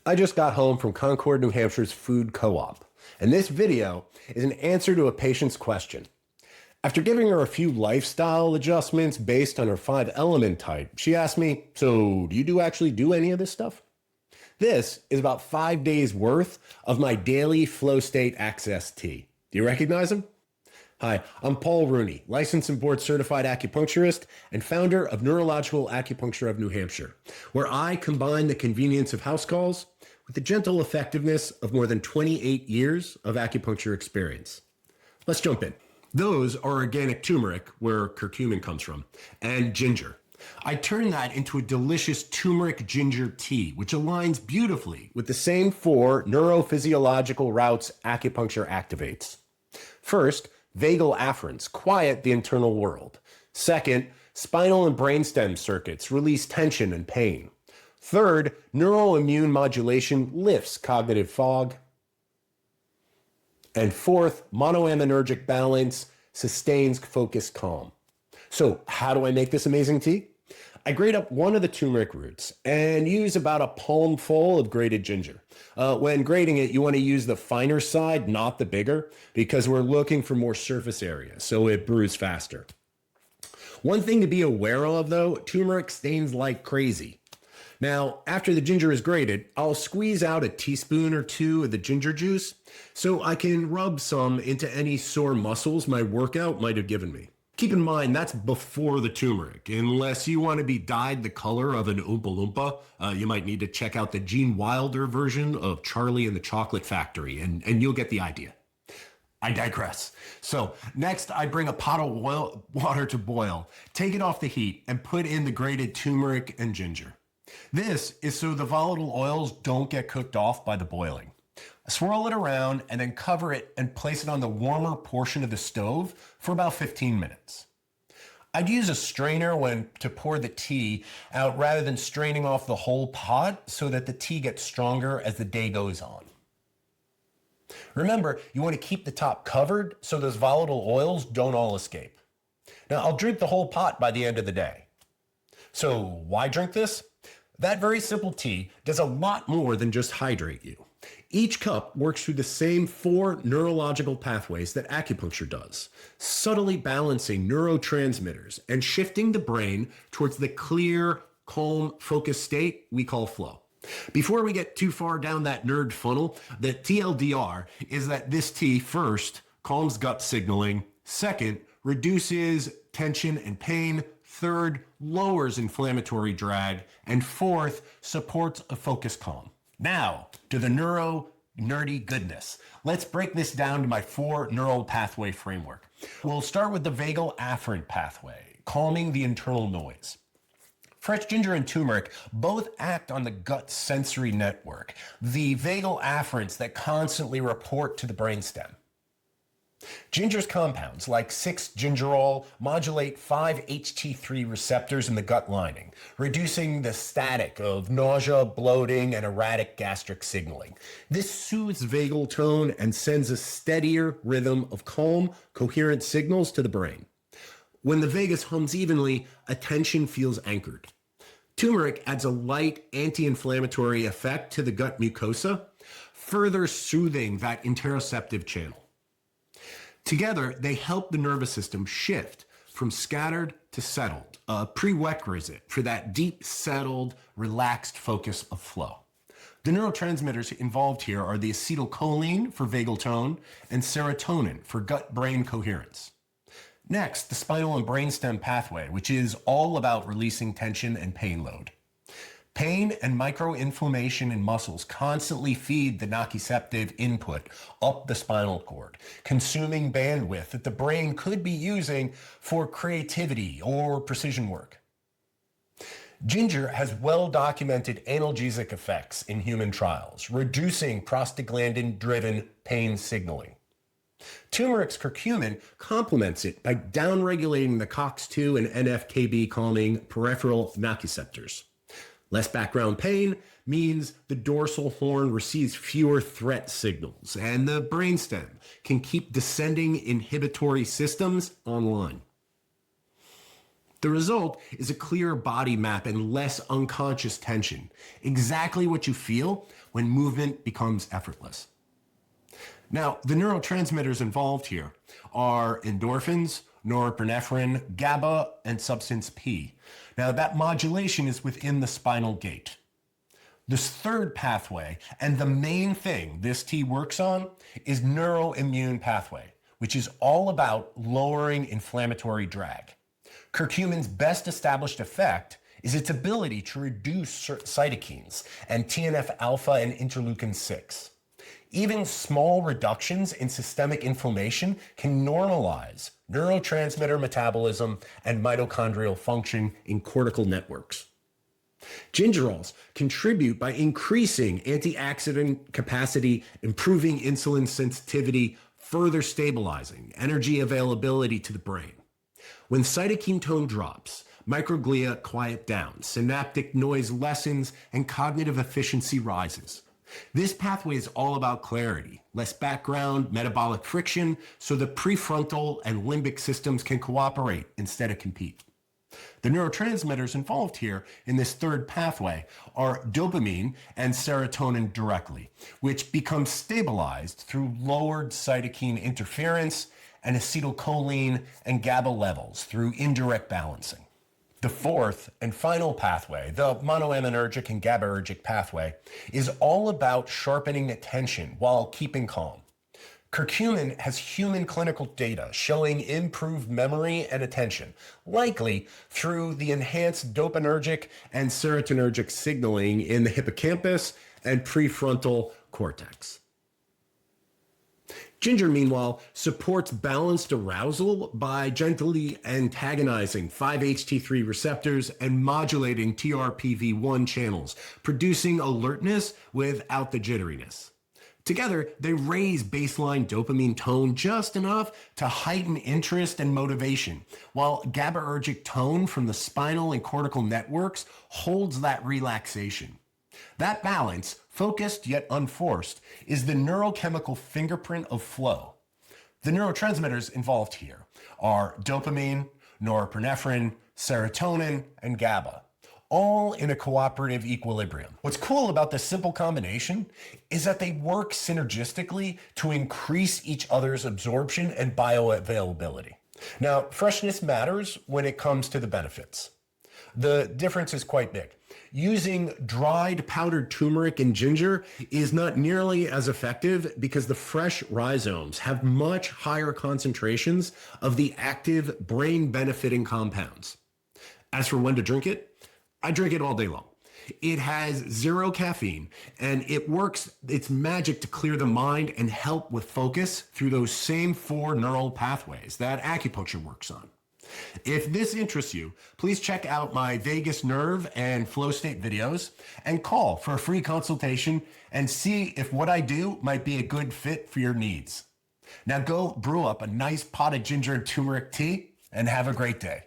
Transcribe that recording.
I just got home from Concord, New Hampshire's food co-op, and this video is an answer to a patient's question. After giving her a few lifestyle adjustments based on her 5-element type, she asked me, so do you actually do any of this stuff? This is about 5 days worth of my daily flow state access tea. Do you recognize him? Hi, I'm Paul Rooney, licensed and board certified acupuncturist and founder of Neurological Acupuncture of New Hampshire, where I combine the convenience of house calls with the gentle effectiveness of more than 28 years of acupuncture experience. Let's jump in. Those are organic turmeric, where curcumin comes from, and ginger. I turn that into a delicious turmeric ginger tea, which aligns beautifully with the same 4 neurophysiological routes acupuncture activates. First, vagal afferents quiet the internal world. Second, spinal and brainstem circuits release tension and pain. Third, neuroimmune modulation lifts cognitive fog. And fourth, monoaminergic balance sustains focused calm. So how do I make this amazing tea? I grate up one of the turmeric roots and use about a palmful of grated ginger. When grating it, you want to use the finer side, not the bigger, because we're looking for more surface area, so it brews faster. One thing to be aware of, though, turmeric stains like crazy. Now, after the ginger is grated, I'll squeeze out a teaspoon or 2 of the ginger juice so I can rub some into any sore muscles my workout might have given me. Keep in mind, that's before the turmeric. Unless you want to be dyed the color of an Oompa Loompa, you might need to check out the Gene Wilder version of Charlie and the Chocolate Factory, and you'll get the idea. I digress. So next, I bring a pot of water to boil, take it off the heat, and put in the grated turmeric and ginger. This is so the volatile oils don't get cooked off by the boiling. Swirl it around and then cover it and place it on the warmer portion of the stove for about 15 minutes. I'd use a strainer to pour the tea out rather than straining off the whole pot so that the tea gets stronger as the day goes on. Remember, you want to keep the top covered so those volatile oils don't all escape. Now, I'll drink the whole pot by the end of the day. So why drink this? That very simple tea does a lot more than just hydrate you. Each cup works through the same 4 neurological pathways that acupuncture does, subtly balancing neurotransmitters and shifting the brain towards the clear, calm, focused state we call flow. Before we get too far down that nerd funnel, the TLDR is that this tea, first, calms gut signaling, second, reduces tension and pain, third, lowers inflammatory drag, and fourth, supports a focused calm. Now, to the nerdy goodness. Let's break this down to my 4 neural pathway framework. We'll start with the vagal afferent pathway, calming the internal noise. Fresh ginger and turmeric both act on the gut sensory network, the vagal afferents that constantly report to the brainstem. Ginger's compounds, like 6-gingerol, modulate 5-HT3 receptors in the gut lining, reducing the static of nausea, bloating, and erratic gastric signaling. This soothes vagal tone and sends a steadier rhythm of calm, coherent signals to the brain. When the vagus hums evenly, attention feels anchored. Turmeric adds a light anti-inflammatory effect to the gut mucosa, further soothing that interoceptive channel. Together, they help the nervous system shift from scattered to settled, a prerequisite for that deep, settled, relaxed focus of flow. The neurotransmitters involved here are the acetylcholine for vagal tone and serotonin for gut-brain coherence. Next, the spinal and brainstem pathway, which is all about releasing tension and pain load. Pain and microinflammation in muscles constantly feed the nociceptive input up the spinal cord, consuming bandwidth that the brain could be using for creativity or precision work. Ginger has well-documented analgesic effects in human trials, reducing prostaglandin-driven pain signaling. Turmeric's curcumin complements it by downregulating the COX-2 and NF-κB calming peripheral nociceptors. Less background pain means the dorsal horn receives fewer threat signals, and the brainstem can keep descending inhibitory systems online. The result is a clearer body map and less unconscious tension, exactly what you feel when movement becomes effortless. Now, the neurotransmitters involved here are endorphins, norepinephrine, GABA, and substance P. Now, that modulation is within the spinal gate. This third pathway, and the main thing this T works on, is neuroimmune pathway, which is all about lowering inflammatory drag. Curcumin's best established effect is its ability to reduce cytokines and TNF-alpha and interleukin-6. Even small reductions in systemic inflammation can normalize neurotransmitter metabolism and mitochondrial function in cortical networks. Gingerols contribute by increasing antioxidant capacity, improving insulin sensitivity, further stabilizing energy availability to the brain. When cytokine tone drops, microglia quiet down, synaptic noise lessens, and cognitive efficiency rises. This pathway is all about clarity, less background, metabolic friction, so the prefrontal and limbic systems can cooperate instead of compete. The neurotransmitters involved here in this third pathway are dopamine and serotonin directly, which become stabilized through lowered cytokine interference and acetylcholine and GABA levels through indirect balancing. The fourth and final pathway, the monoaminergic and GABAergic pathway, is all about sharpening attention while keeping calm. Curcumin has human clinical data showing improved memory and attention, likely through the enhanced dopaminergic and serotonergic signaling in the hippocampus and prefrontal cortex. Ginger, meanwhile, supports balanced arousal by gently antagonizing 5-HT3 receptors and modulating TRPV1 channels, producing alertness without the jitteriness. Together, they raise baseline dopamine tone just enough to heighten interest and motivation, while GABAergic tone from the spinal and cortical networks holds that relaxation. That balance, focused yet unforced, is the neurochemical fingerprint of flow. The neurotransmitters involved here are dopamine, norepinephrine, serotonin, and GABA, all in a cooperative equilibrium. What's cool about this simple combination is that they work synergistically to increase each other's absorption and bioavailability. Now, freshness matters when it comes to the benefits. The difference is quite big. Using dried powdered turmeric and ginger is not nearly as effective because the fresh rhizomes have much higher concentrations of the active brain-benefiting compounds. As for when to drink it, I drink it all day long. It has zero caffeine, and it works its magic to clear the mind and help with focus through those same 4 neural pathways that acupuncture works on. If this interests you, please check out my vagus nerve and flow state videos and call for a free consultation and see if what I do might be a good fit for your needs. Now go brew up a nice pot of ginger and turmeric tea and have a great day.